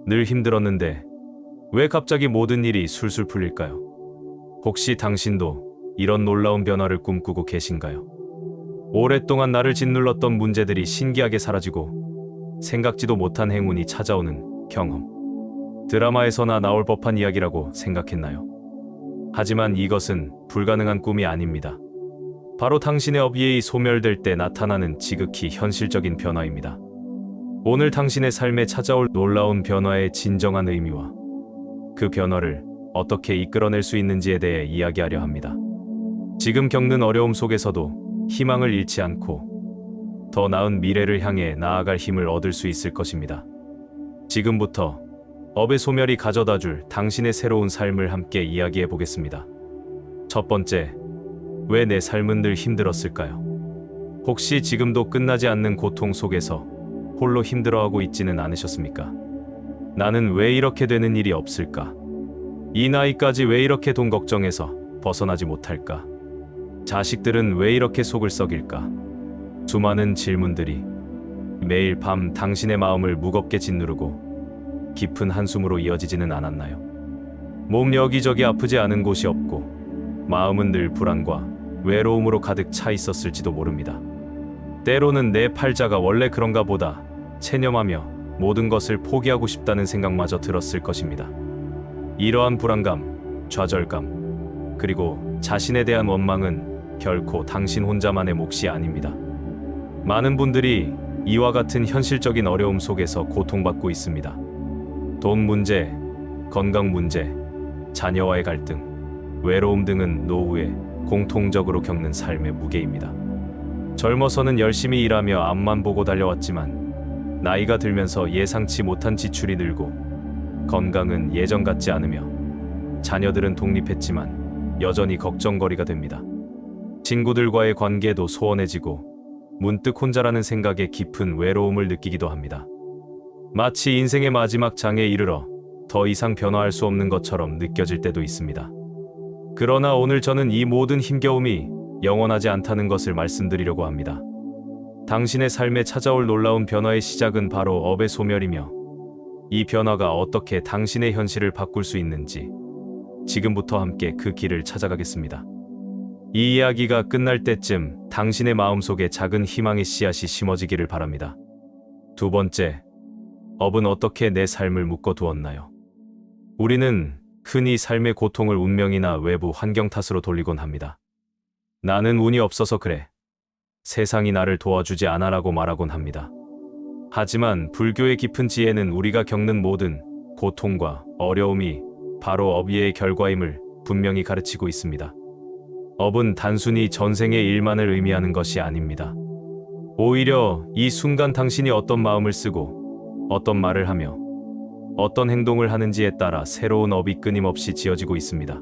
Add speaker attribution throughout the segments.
Speaker 1: 늘 힘들었는데 왜 갑자기 모든 일이 술술 풀릴까요? 혹시 당신도 이런 놀라운 변화를 꿈꾸고 계신가요? 오랫동안 나를 짓눌렀던 문제들이 신기하게 사라지고 생각지도 못한 행운이 찾아오는 경험. 드라마에서나 나올 법한 이야기라고 생각했나요? 하지만 이것은 불가능한 꿈이 아닙니다. 바로 당신의 업이 소멸될 때 나타나는 지극히 현실적인 변화입니다. 오늘 당신의 삶에 찾아올 놀라운 변화의 진정한 의미와 그 변화를 어떻게 이끌어낼 수 있는지에 대해 이야기하려 합니다. 지금 겪는 어려움 속에서도 희망을 잃지 않고 더 나은 미래를 향해 나아갈 힘을 얻을 수 있을 것입니다. 지금부터 업의 소멸이 가져다줄 당신의 새로운 삶을 함께 이야기해 보겠습니다. 첫 번째, 왜 내 삶은 늘 힘들었을까요? 혹시 지금도 끝나지 않는 고통 속에서 홀로 힘들어하고 있지는 않으셨습니까? 나는 왜 이렇게 되는 일이 없을까? 이 나이까지 왜 이렇게 돈 걱정에서 벗어나지 못할까? 자식들은 왜 이렇게 속을 썩일까? 수많은 질문들이 매일 밤 당신의 마음을 무겁게 짓누르고 깊은 한숨으로 이어지지는 않았나요? 몸 여기저기 아프지 않은 곳이 없고 마음은 늘 불안과 외로움으로 가득 차 있었을지도 모릅니다. 때로는 내 팔자가 원래 그런가 보다 체념하며 모든 것을 포기하고 싶다는 생각마저 들었을 것입니다. 이러한 불안감, 좌절감, 그리고 자신에 대한 원망은 결코 당신 혼자만의 몫이 아닙니다. 많은 분들이 이와 같은 현실적인 어려움 속에서 고통받고 있습니다. 돈 문제, 건강 문제, 자녀와의 갈등, 외로움 등은 노후에 공통적으로 겪는 삶의 무게입니다. 젊어서는 열심히 일하며 앞만 보고 달려왔지만 나이가 들면서 예상치 못한 지출이 늘고 건강은 예전 같지 않으며 자녀들은 독립했지만 여전히 걱정거리가 됩니다. 친구들과의 관계도 소원해지고 문득 혼자라는 생각에 깊은 외로움을 느끼기도 합니다. 마치 인생의 마지막 장에 이르러 더 이상 변화할 수 없는 것처럼 느껴질 때도 있습니다. 그러나 오늘 저는 이 모든 힘겨움이 영원하지 않다는 것을 말씀드리려고 합니다. 당신의 삶에 찾아올 놀라운 변화의 시작은 바로 업의 소멸이며 이 변화가 어떻게 당신의 현실을 바꿀 수 있는지 지금부터 함께 그 길을 찾아가겠습니다. 이 이야기가 끝날 때쯤 당신의 마음속에 작은 희망의 씨앗이 심어지기를 바랍니다. 두 번째, 업은 어떻게 내 삶을 묶어두었나요? 우리는 흔히 삶의 고통을 운명이나 외부 환경 탓으로 돌리곤 합니다. 나는 운이 없어서 그래. 세상이 나를 도와주지 않아라고 말하곤 합니다. 하지만 불교의 깊은 지혜는 우리가 겪는 모든 고통과 어려움이 바로 업의 결과임을 분명히 가르치고 있습니다. 업은 단순히 전생의 일만을 의미하는 것이 아닙니다. 오히려 이 순간 당신이 어떤 마음을 쓰고 어떤 말을 하며 어떤 행동을 하는지에 따라 새로운 업이 끊임없이 지어지고 있습니다.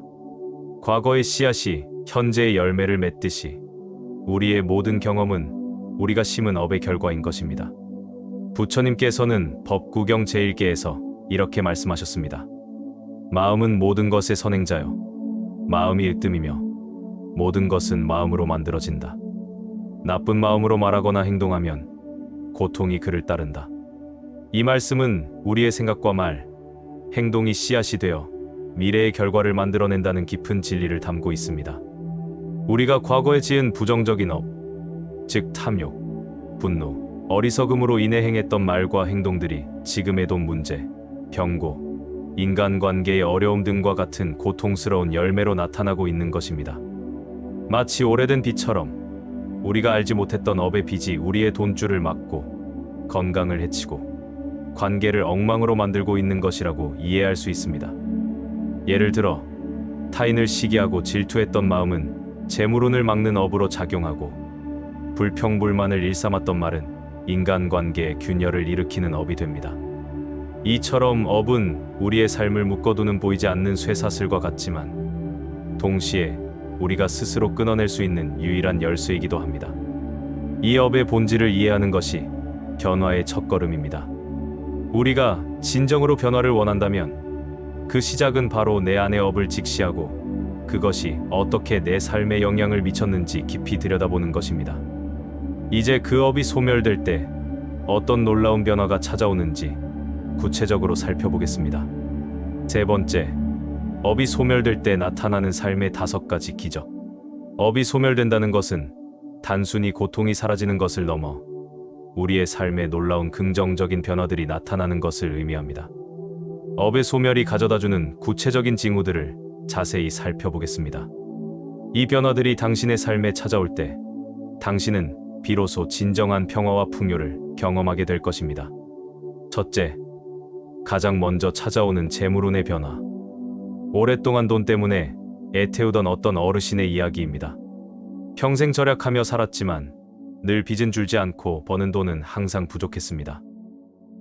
Speaker 1: 과거의 씨앗이 현재의 열매를 맺듯이 우리의 모든 경험은 우리가 심은 업의 결과인 것입니다. 부처님께서는 법구경 제1개에서 이렇게 말씀하셨습니다. 마음은 모든 것의 선행자요. 마음이 으뜸이며 모든 것은 마음으로 만들어진다. 나쁜 마음으로 말하거나 행동하면 고통이 그를 따른다. 이 말씀은 우리의 생각과 말, 행동이 씨앗이 되어 미래의 결과를 만들어낸다는 깊은 진리를 담고 있습니다. 우리가 과거에 지은 부정적인 업, 즉 탐욕, 분노, 어리석음으로 인해 행했던 말과 행동들이 지금의 돈 문제, 병고, 인간관계의 어려움 등과 같은 고통스러운 열매로 나타나고 있는 것입니다. 마치 오래된 빚처럼 우리가 알지 못했던 업의 빚이 우리의 돈줄을 막고 건강을 해치고 관계를 엉망으로 만들고 있는 것이라고 이해할 수 있습니다. 예를 들어 타인을 시기하고 질투했던 마음은 재물운을 막는 업으로 작용하고 불평불만을 일삼았던 말은 인간관계의 균열을 일으키는 업이 됩니다. 이처럼 업은 우리의 삶을 묶어두는 보이지 않는 쇠사슬과 같지만 동시에 우리가 스스로 끊어낼 수 있는 유일한 열쇠이기도 합니다. 이 업의 본질을 이해하는 것이 변화의 첫걸음입니다. 우리가 진정으로 변화를 원한다면 그 시작은 바로 내 안의 업을 직시하고 그것이 어떻게 내 삶에 영향을 미쳤는지 깊이 들여다보는 것입니다. 이제 그 업이 소멸될 때 어떤 놀라운 변화가 찾아오는지 구체적으로 살펴보겠습니다. 세 번째, 업이 소멸될 때 나타나는 삶의 5가지 기적. 업이 소멸된다는 것은 단순히 고통이 사라지는 것을 넘어 우리의 삶에 놀라운 긍정적인 변화들이 나타나는 것을 의미합니다. 업의 소멸이 가져다주는 구체적인 징후들을 자세히 살펴보겠습니다. 이 변화들이 당신의 삶에 찾아올 때 당신은 비로소 진정한 평화와 풍요를 경험하게 될 것입니다. 첫째, 가장 먼저 찾아오는 재물운의 변화. 오랫동안 돈 때문에 애태우던 어떤 어르신의 이야기입니다. 평생 절약하며 살았지만 늘 빚은 줄지 않고 버는 돈은 항상 부족했습니다.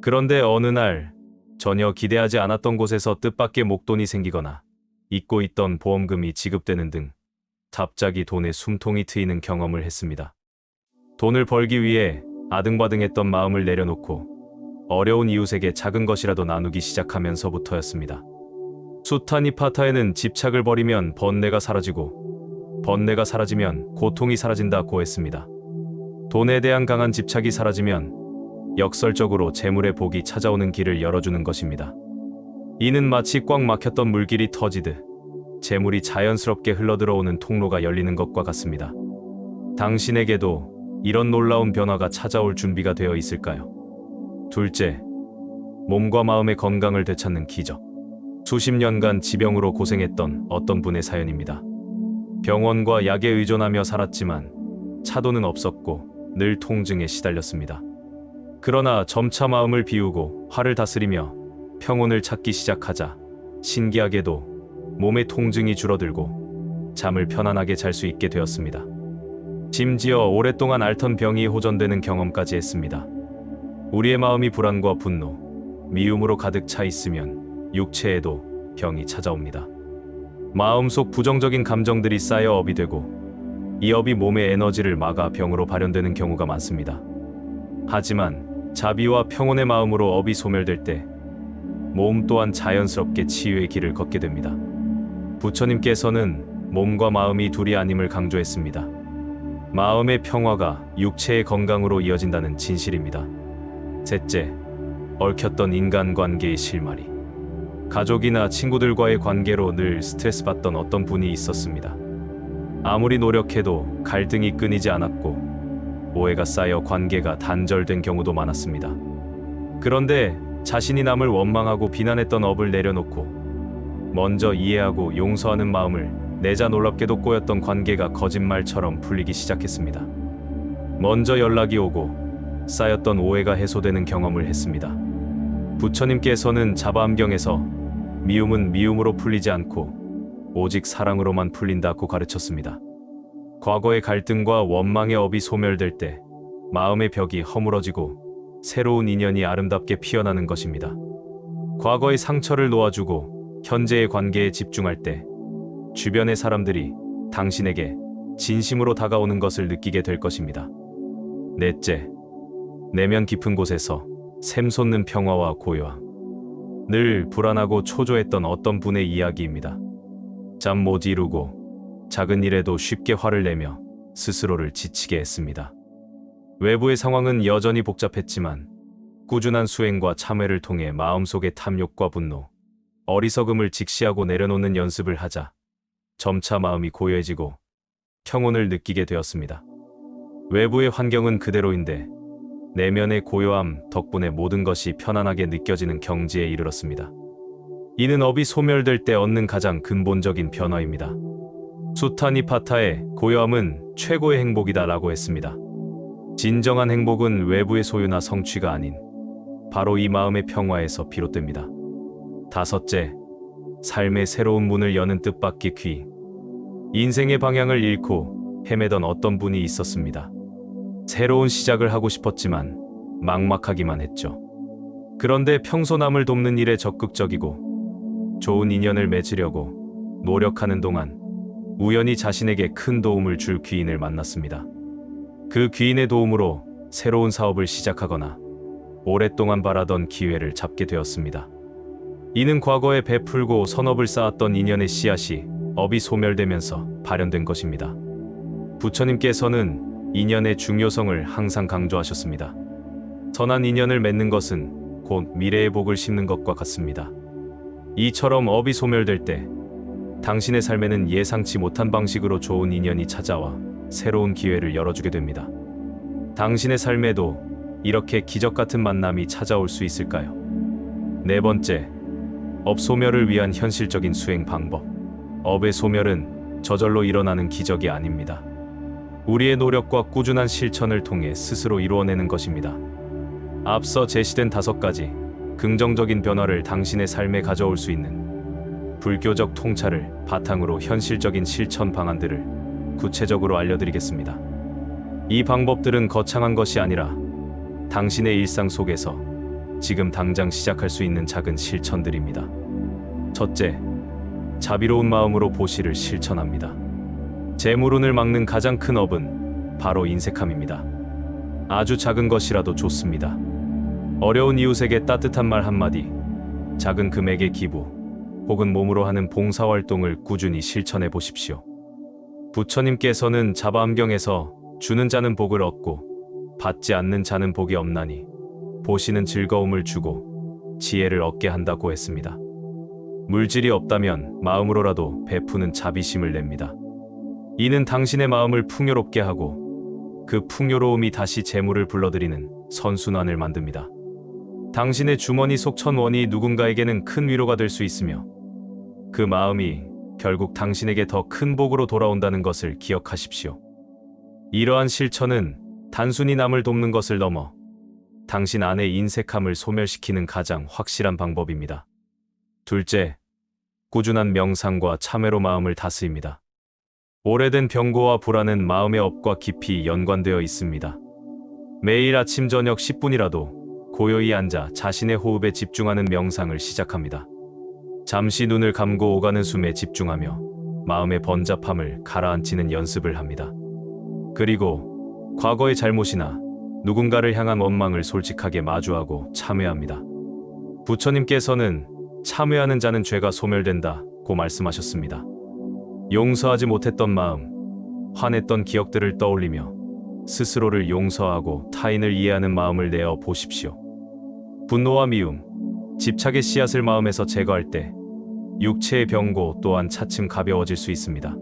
Speaker 1: 그런데 어느 날 전혀 기대하지 않았던 곳에서 뜻밖의 목돈이 생기거나 잊고 있던 보험금이 지급되는 등 갑자기 돈에 숨통이 트이는 경험을 했습니다. 돈을 벌기 위해 아등바등했던 마음을 내려놓고 어려운 이웃에게 작은 것이라도 나누기 시작하면서부터였습니다. 수타니파타에는 집착을 버리면 번뇌가 사라지고 번뇌가 사라지면 고통이 사라진다고 했습니다. 돈에 대한 강한 집착이 사라지면 역설적으로 재물의 복이 찾아오는 길을 열어주는 것입니다. 이는 마치 꽉 막혔던 물길이 터지듯 재물이 자연스럽게 흘러들어오는 통로가 열리는 것과 같습니다. 당신에게도 이런 놀라운 변화가 찾아올 준비가 되어 있을까요? 둘째, 몸과 마음의 건강을 되찾는 기적. 수십 년간 지병으로 고생했던 어떤 분의 사연입니다. 병원과 약에 의존하며 살았지만 차도는 없었고 늘 통증에 시달렸습니다. 그러나 점차 마음을 비우고 화를 다스리며 평온을 찾기 시작하자 신기하게도 몸의 통증이 줄어들고 잠을 편안하게 잘 수 있게 되었습니다. 심지어 오랫동안 앓던 병이 호전되는 경험까지 했습니다. 우리의 마음이 불안과 분노, 미움으로 가득 차 있으면 육체에도 병이 찾아옵니다. 마음속 부정적인 감정들이 쌓여 업이 되고 이 업이 몸의 에너지를 막아 병으로 발현되는 경우가 많습니다. 하지만 자비와 평온의 마음으로 업이 소멸될 때 몸 또한 자연스럽게 치유의 길을 걷게 됩니다. 부처님께서는 몸과 마음이 둘이 아님을 강조했습니다. 마음의 평화가 육체의 건강으로 이어진다는 진실입니다. 셋째, 얽혔던 인간관계의 실마리. 가족이나 친구들과의 관계로 늘 스트레스 받던 어떤 분이 있었습니다. 아무리 노력해도 갈등이 끊이지 않았고 오해가 쌓여 관계가 단절된 경우도 많았습니다. 그런데 자신이 남을 원망하고 비난했던 업을 내려놓고 먼저 이해하고 용서하는 마음을 내자 놀랍게도 꼬였던 관계가 거짓말처럼 풀리기 시작했습니다. 먼저 연락이 오고 쌓였던 오해가 해소되는 경험을 했습니다. 부처님께서는 자바암경에서 미움은 미움으로 풀리지 않고 오직 사랑으로만 풀린다고 가르쳤습니다. 과거의 갈등과 원망의 업이 소멸될 때 마음의 벽이 허물어지고 새로운 인연이 아름답게 피어나는 것입니다. 과거의 상처를 놓아주고 현재의 관계에 집중할 때 주변의 사람들이 당신에게 진심으로 다가오는 것을 느끼게 될 것입니다. 넷째, 내면 깊은 곳에서 샘솟는 평화와 고요함. 늘 불안하고 초조했던 어떤 분의 이야기입니다. 잠 못 이루고 작은 일에도 쉽게 화를 내며 스스로를 지치게 했습니다. 외부의 상황은 여전히 복잡했지만 꾸준한 수행과 참회를 통해 마음속의 탐욕과 분노, 어리석음을 직시하고 내려놓는 연습을 하자 점차 마음이 고요해지고 평온을 느끼게 되었습니다. 외부의 환경은 그대로인데 내면의 고요함 덕분에 모든 것이 편안하게 느껴지는 경지에 이르렀습니다. 이는 업이 소멸될 때 얻는 가장 근본적인 변화입니다. 수타니파타의 고요함은 최고의 행복이다 라고 했습니다. 진정한 행복은 외부의 소유나 성취가 아닌 바로 이 마음의 평화에서 비롯됩니다. 다섯째, 삶의 새로운 문을 여는 뜻밖의 귀. 인생의 방향을 잃고 헤매던 어떤 분이 있었습니다. 새로운 시작을 하고 싶었지만 막막하기만 했죠. 그런데 평소 남을 돕는 일에 적극적이고 좋은 인연을 맺으려고 노력하는 동안 우연히 자신에게 큰 도움을 줄 귀인을 만났습니다. 그 귀인의 도움으로 새로운 사업을 시작하거나 오랫동안 바라던 기회를 잡게 되었습니다. 이는 과거에 베풀고 선업을 쌓았던 인연의 씨앗이 업이 소멸되면서 발현된 것입니다. 부처님께서는 인연의 중요성을 항상 강조하셨습니다. 선한 인연을 맺는 것은 곧 미래의 복을 심는 것과 같습니다. 이처럼 업이 소멸될 때 당신의 삶에는 예상치 못한 방식으로 좋은 인연이 찾아와 새로운 기회를 열어주게 됩니다. 당신의 삶에도 이렇게 기적 같은 만남이 찾아올 수 있을까요? 네 번째, 업 소멸을 위한 현실적인 수행 방법. 업의 소멸은 저절로 일어나는 기적이 아닙니다. 우리의 노력과 꾸준한 실천을 통해 스스로 이루어내는 것입니다. 앞서 제시된 5가지 긍정적인 변화를 당신의 삶에 가져올 수 있는 불교적 통찰을 바탕으로 현실적인 실천 방안들을 구체적으로 알려드리겠습니다. 이 방법들은 거창한 것이 아니라 당신의 일상 속에서 지금 당장 시작할 수 있는 작은 실천들입니다. 첫째, 자비로운 마음으로 보시를 실천합니다. 재물운을 막는 가장 큰 업은 바로 인색함입니다. 아주 작은 것이라도 좋습니다. 어려운 이웃에게 따뜻한 말 한마디, 작은 금액의 기부, 혹은 몸으로 하는 봉사활동을 꾸준히 실천해 보십시오. 부처님께서는 자바암경에서 주는 자는 복을 얻고 받지 않는 자는 복이 없나니 보시는 즐거움을 주고 지혜를 얻게 한다고 했습니다. 물질이 없다면 마음으로라도 베푸는 자비심을 냅니다. 이는 당신의 마음을 풍요롭게 하고 그 풍요로움이 다시 재물을 불러들이는 선순환을 만듭니다. 당신의 주머니 속 1,000원이 누군가에게는 큰 위로가 될 수 있으며 그 마음이 결국 당신에게 더 큰 복으로 돌아온다는 것을 기억하십시오. 이러한 실천은 단순히 남을 돕는 것을 넘어 당신 안의 인색함을 소멸시키는 가장 확실한 방법입니다. 둘째, 꾸준한 명상과 참회로 마음을 다스립니다. 오래된 병고와 불안은 마음의 업과 깊이 연관되어 있습니다. 매일 아침 저녁 10분이라도 고요히 앉아 자신의 호흡에 집중하는 명상을 시작합니다. 잠시 눈을 감고 오가는 숨에 집중하며 마음의 번잡함을 가라앉히는 연습을 합니다. 그리고 과거의 잘못이나 누군가를 향한 원망을 솔직하게 마주하고 참회합니다. 부처님께서는 참회하는 자는 죄가 소멸된다고 말씀하셨습니다. 용서하지 못했던 마음, 화냈던 기억들을 떠올리며 스스로를 용서하고 타인을 이해하는 마음을 내어 보십시오. 분노와 미움, 집착의 씨앗을 마음에서 제거할 때 육체의 병고 또한 차츰 가벼워질 수 있습니다.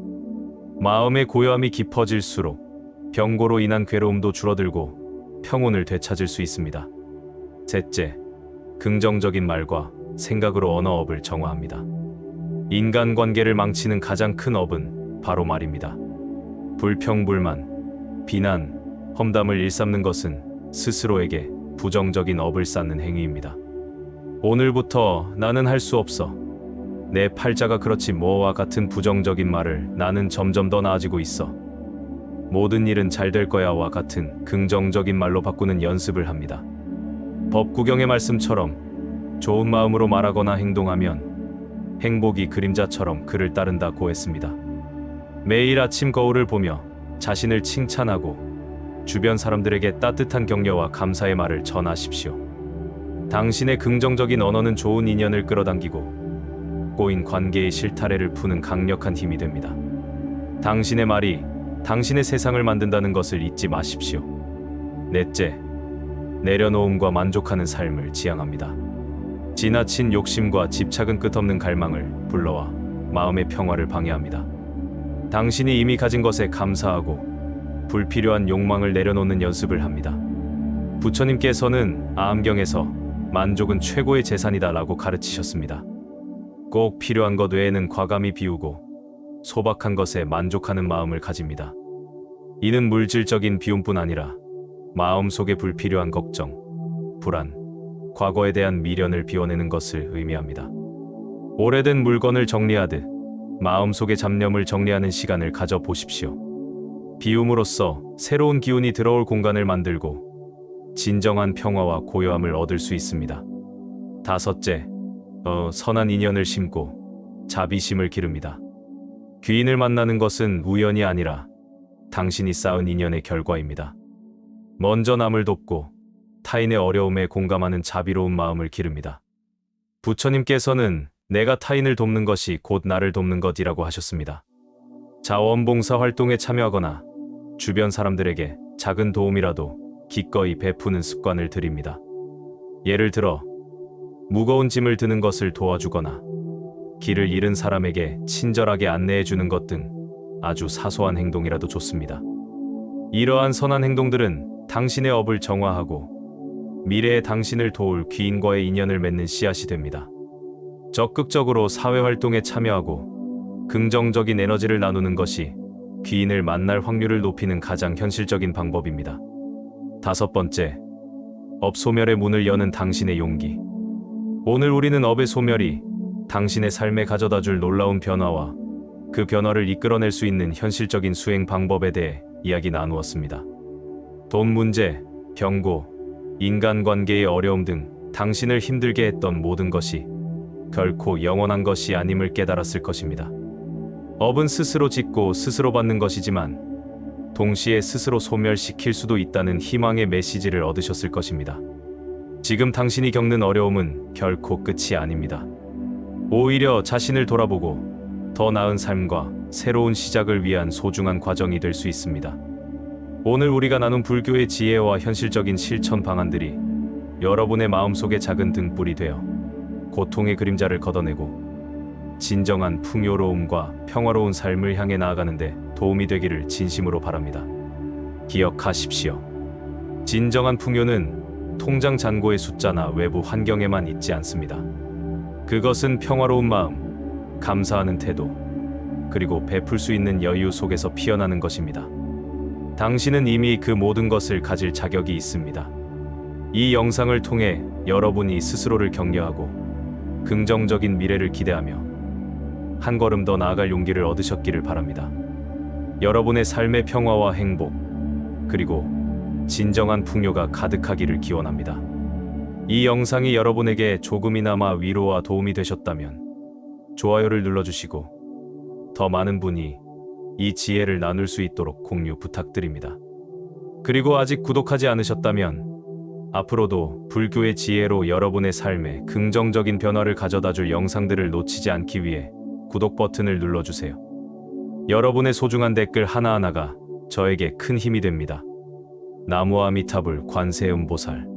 Speaker 1: 마음의 고요함이 깊어질수록 병고로 인한 괴로움도 줄어들고 평온을 되찾을 수 있습니다. 셋째, 긍정적인 말과 생각으로 언어업을 정화합니다. 인간관계를 망치는 가장 큰 업은 바로 말입니다. 불평불만, 비난, 험담을 일삼는 것은 스스로에게 부정적인 업을 쌓는 행위입니다. 오늘부터 나는 할 수 없어, 내 팔자가 그렇지 뭐와 같은 부정적인 말을 나는 점점 더 나아지고 있어, 모든 일은 잘 될 거야와 같은 긍정적인 말로 바꾸는 연습을 합니다. 법구경의 말씀처럼 좋은 마음으로 말하거나 행동하면 행복이 그림자처럼 그를 따른다고 했습니다. 매일 아침 거울을 보며 자신을 칭찬하고 주변 사람들에게 따뜻한 격려와 감사의 말을 전하십시오. 당신의 긍정적인 언어는 좋은 인연을 끌어당기고 꼬인 관계의 실타래를 푸는 강력한 힘이 됩니다. 당신의 말이 당신의 세상을 만든다는 것을 잊지 마십시오. 넷째, 내려놓음과 만족하는 삶을 지향합니다. 지나친 욕심과 집착은 끝없는 갈망을 불러와 마음의 평화를 방해합니다. 당신이 이미 가진 것에 감사하고 불필요한 욕망을 내려놓는 연습을 합니다. 부처님께서는 아암경에서 만족은 최고의 재산이다 라고 가르치셨습니다. 꼭 필요한 것 외에는 과감히 비우고 소박한 것에 만족하는 마음을 가집니다. 이는 물질적인 비움뿐 아니라 마음속에 불필요한 걱정, 불안, 과거에 대한 미련을 비워내는 것을 의미합니다. 오래된 물건을 정리하듯 마음속의 잡념을 정리하는 시간을 가져보십시오. 비움으로써 새로운 기운이 들어올 공간을 만들고 진정한 평화와 고요함을 얻을 수 있습니다. 다섯째, 선한 인연을 심고 자비심을 기릅니다. 귀인을 만나는 것은 우연이 아니라 당신이 쌓은 인연의 결과입니다. 먼저 남을 돕고 타인의 어려움에 공감하는 자비로운 마음을 기릅니다. 부처님께서는 내가 타인을 돕는 것이 곧 나를 돕는 것이라고 하셨습니다. 자원봉사 활동에 참여하거나 주변 사람들에게 작은 도움이라도 기꺼이 베푸는 습관을 들입니다. 예를 들어 무거운 짐을 드는 것을 도와주거나 길을 잃은 사람에게 친절하게 안내해 주는 것 등 아주 사소한 행동이라도 좋습니다. 이러한 선한 행동들은 당신의 업을 정화하고 미래의 당신을 도울 귀인과의 인연을 맺는 씨앗이 됩니다. 적극적으로 사회활동에 참여하고 긍정적인 에너지를 나누는 것이 귀인을 만날 확률을 높이는 가장 현실적인 방법입니다. 5번째, 업 소멸의 문을 여는 당신의 용기. 오늘 우리는 업의 소멸이 당신의 삶에 가져다 줄 놀라운 변화와 그 변화를 이끌어낼 수 있는 현실적인 수행 방법에 대해 이야기 나누었습니다. 돈 문제, 병고, 인간관계의 어려움 등 당신을 힘들게 했던 모든 것이 결코 영원한 것이 아님을 깨달았을 것입니다. 업은 스스로 짓고 스스로 받는 것이지만 동시에 스스로 소멸시킬 수도 있다는 희망의 메시지를 얻으셨을 것입니다. 지금 당신이 겪는 어려움은 결코 끝이 아닙니다. 오히려 자신을 돌아보고 더 나은 삶과 새로운 시작을 위한 소중한 과정이 될 수 있습니다. 오늘 우리가 나눈 불교의 지혜와 현실적인 실천 방안들이 여러분의 마음속에 작은 등불이 되어 고통의 그림자를 걷어내고 진정한 풍요로움과 평화로운 삶을 향해 나아가는데 도움이 되기를 진심으로 바랍니다. 기억하십시오. 진정한 풍요는 통장 잔고의 숫자나 외부 환경에만 있지 않습니다. 그것은 평화로운 마음, 감사하는 태도, 그리고 베풀 수 있는 여유 속에서 피어나는 것입니다. 당신은 이미 그 모든 것을 가질 자격이 있습니다. 이 영상을 통해 여러분이 스스로를 격려하고 긍정적인 미래를 기대하며 한 걸음 더 나아갈 용기를 얻으셨기를 바랍니다. 여러분의 삶의 평화와 행복, 그리고 진정한 풍요가 가득하기를 기원합니다. 이 영상이 여러분에게 조금이나마 위로와 도움이 되셨다면 좋아요를 눌러주시고 더 많은 분이 이 지혜를 나눌 수 있도록 공유 부탁드립니다. 그리고 아직 구독하지 않으셨다면 앞으로도 불교의 지혜로 여러분의 삶에 긍정적인 변화를 가져다줄 영상들을 놓치지 않기 위해 구독 버튼을 눌러주세요. 여러분의 소중한 댓글 하나하나가 저에게 큰 힘이 됩니다. 나무아미타불 관세음보살.